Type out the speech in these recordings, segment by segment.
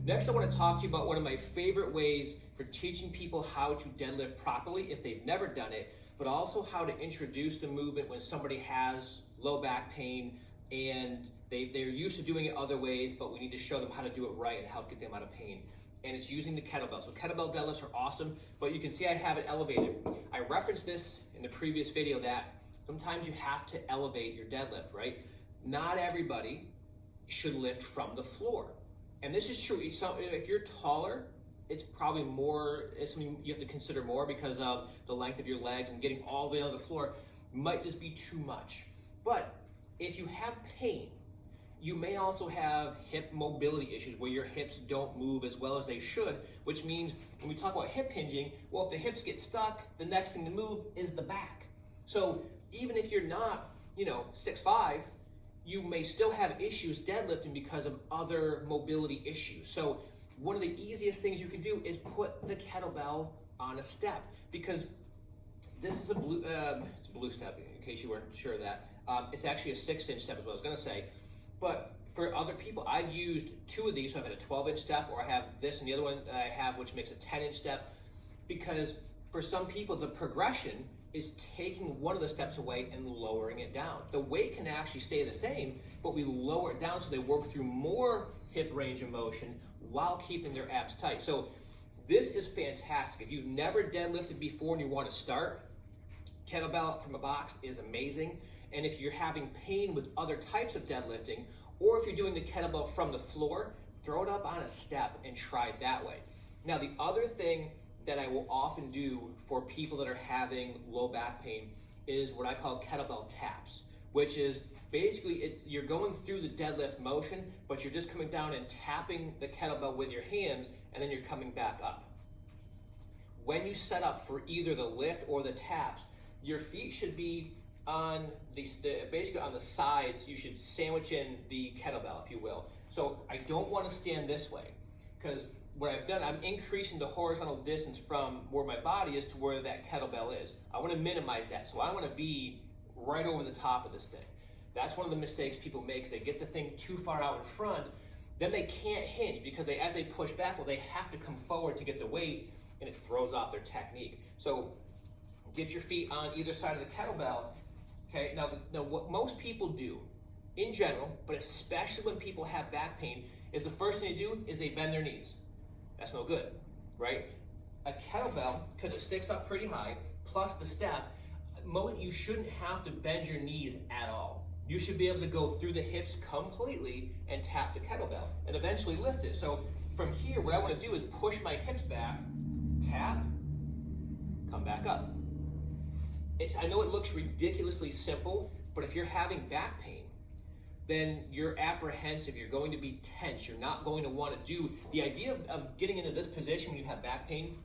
Next, I want to talk to you about one of my favorite ways for teaching people how to deadlift properly if they've never done it, but also how to introduce the movement when somebody has low back pain and they're used to doing it other ways, but we need to show them how to do it right and help get them out of pain. And it's using the kettlebell. So kettlebell deadlifts are awesome, but you can see I have it elevated. I referenced this in the previous video that sometimes you have to elevate your deadlift, right? Not everybody should lift from the floor. And this is true. If you're taller, it's probably it's something you have to consider more because of the length of your legs, and getting all the way on the floor might just be too much. But if you have pain, you may also have hip mobility issues where your hips don't move as well as they should, which means when we talk about hip hinging, well, if the hips get stuck, the next thing to move is the back. So even if you're not, 6'5", you may still have issues deadlifting because of other mobility issues. So one of the easiest things you can do is put the kettlebell on a step, because this is a blue step, in case you weren't sure of that. It's actually a 6-inch step is what I was gonna say. But for other people, I've used 2 of these. So I've had a 12-inch step, or I have this and the other one that I have, which makes a 10-inch step, because for some people, the progression is taking one of the steps away and lowering it down. The weight can actually stay the same, but we lower it down so they work through more hip range of motion while keeping their abs tight. So this is fantastic. If you've never deadlifted before and you want to start, kettlebell from a box is amazing. And if you're having pain with other types of deadlifting, or if you're doing the kettlebell from the floor, throw it up on a step and try it that way. Now, the other thing that I will often do for people that are having low back pain is what I call kettlebell taps, which is basically you're going through the deadlift motion, but you're just coming down and tapping the kettlebell with your hands, and then you're coming back up. When you set up for either the lift or the taps, your feet should be on basically on the sides. You should sandwich in the kettlebell, if you will. So I don't want to stand this way, because what I've done, I'm increasing the horizontal distance from where my body is to where that kettlebell is. I want to minimize that, so I want to be right over the top of this thing. That's one of the mistakes people make, is they get the thing too far out in front, then they can't hinge, because as they push back, well, they have to come forward to get the weight, and it throws off their technique. So get your feet on either side of the kettlebell. Okay, now what most people do in general, but especially when people have back pain, is the first thing they do is they bend their knees. That's no good, right? A kettlebell, because it sticks up pretty high, plus the step, you shouldn't have to bend your knees at all. You should be able to go through the hips completely and tap the kettlebell and eventually lift it. So from here, what I want to do is push my hips back, tap, come back up. I know it looks ridiculously simple, but if you're having back pain, then you're apprehensive, you're going to be tense, you're not going to want to do. The idea of getting into this position when you have back pain,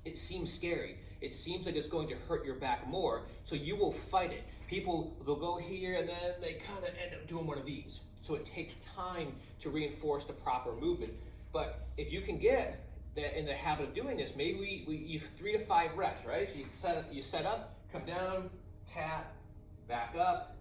it seems scary. It seems like it's going to hurt your back more, so you will fight it. People, they'll go here and then they kind of end up doing one of these. So it takes time to reinforce the proper movement. But if you can get in the habit of doing this, maybe you 3 to 5 reps, right? So you set up, come down, tap, back up,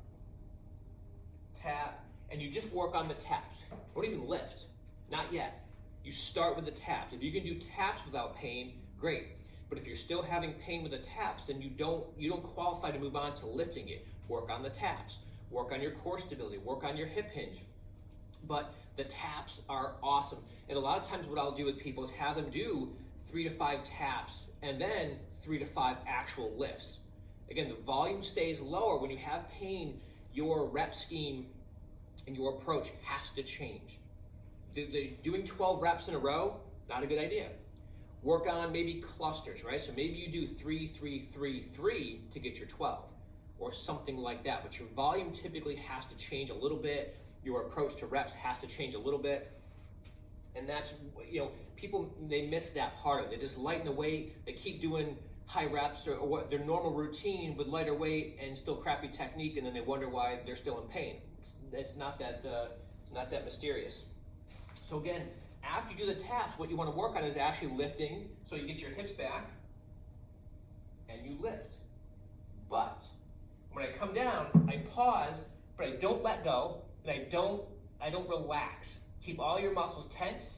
tap, and you just work on the taps. Don't even lift, not yet. You start with the taps. If you can do taps without pain, great. But if you're still having pain with the taps, then you don't qualify to move on to lifting it. Work on the taps, work on your core stability, work on your hip hinge. But the taps are awesome. And a lot of times what I'll do with people is have them do 3 to 5 taps and then 3 to 5 actual lifts. Again, the volume stays lower. When you have pain, your rep scheme and your approach has to change. Doing 12 reps in a row, not a good idea. Work on maybe clusters, right? So maybe you do 3, 3, 3, 3 to get your 12 or something like that. But your volume typically has to change a little bit. Your approach to reps has to change a little bit. And that's, people, they miss that part of it. They just lighten the weight. They keep doing high reps or what their normal routine with lighter weight and still crappy technique, and then they wonder why they're still in pain. It's not that mysterious. So again, after you do the taps, what you want to work on is actually lifting. So you get your hips back and you lift. But when I come down, I pause, but I don't let go, and I don't relax. Keep all your muscles tense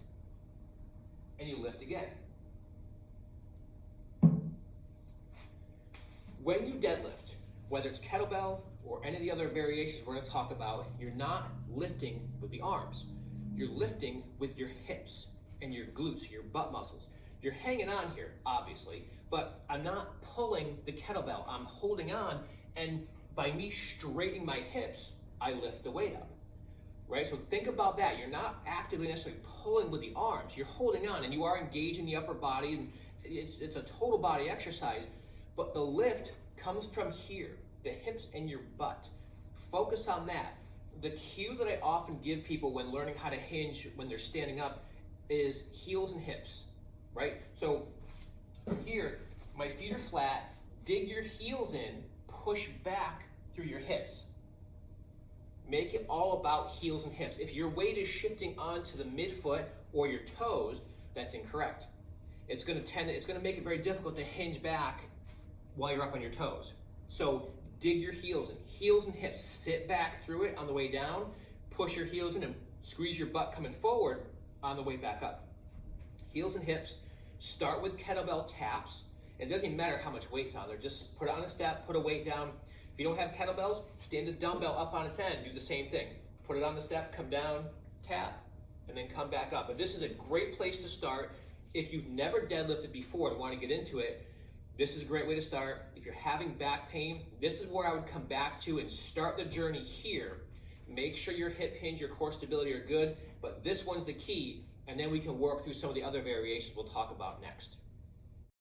and you lift again. When you deadlift, whether it's kettlebell or any of the other variations we're going to talk about, you're not lifting with the arms. You're lifting with your hips and your glutes, your butt muscles. You're hanging on here, obviously, but I'm not pulling the kettlebell. I'm holding on, and by me straightening my hips, I lift the weight up, right? So think about that. You're not actively necessarily pulling with the arms. You're holding on, and you are engaging the upper body, and it's a total body exercise, but the lift comes from here, the hips and your butt. Focus on that. The cue that I often give people when learning how to hinge when they're standing up is heels and hips, right? So from here, my feet are flat, dig your heels in, push back through your hips. Make it all about heels and hips. If your weight is shifting onto the midfoot or your toes, that's incorrect. It's going to make it very difficult to hinge back while you're up on your toes. So dig your heels in, heels and hips. Sit back through it on the way down, push your heels in and squeeze your butt coming forward on the way back up. Heels and hips. Start with kettlebell taps. It doesn't even matter how much weight's on there. Just put it on a step, put a weight down. If you don't have kettlebells, stand a dumbbell up on its end. Do the same thing. Put it on the step, come down, tap, and then come back up. But this is a great place to start. If you've never deadlifted before and want to get into it, this is a great way to start. If you're having back pain, this is where I would come back to and start the journey here. Make sure your hip hinge, your core stability are good, but this one's the key, and then we can work through some of the other variations we'll talk about next.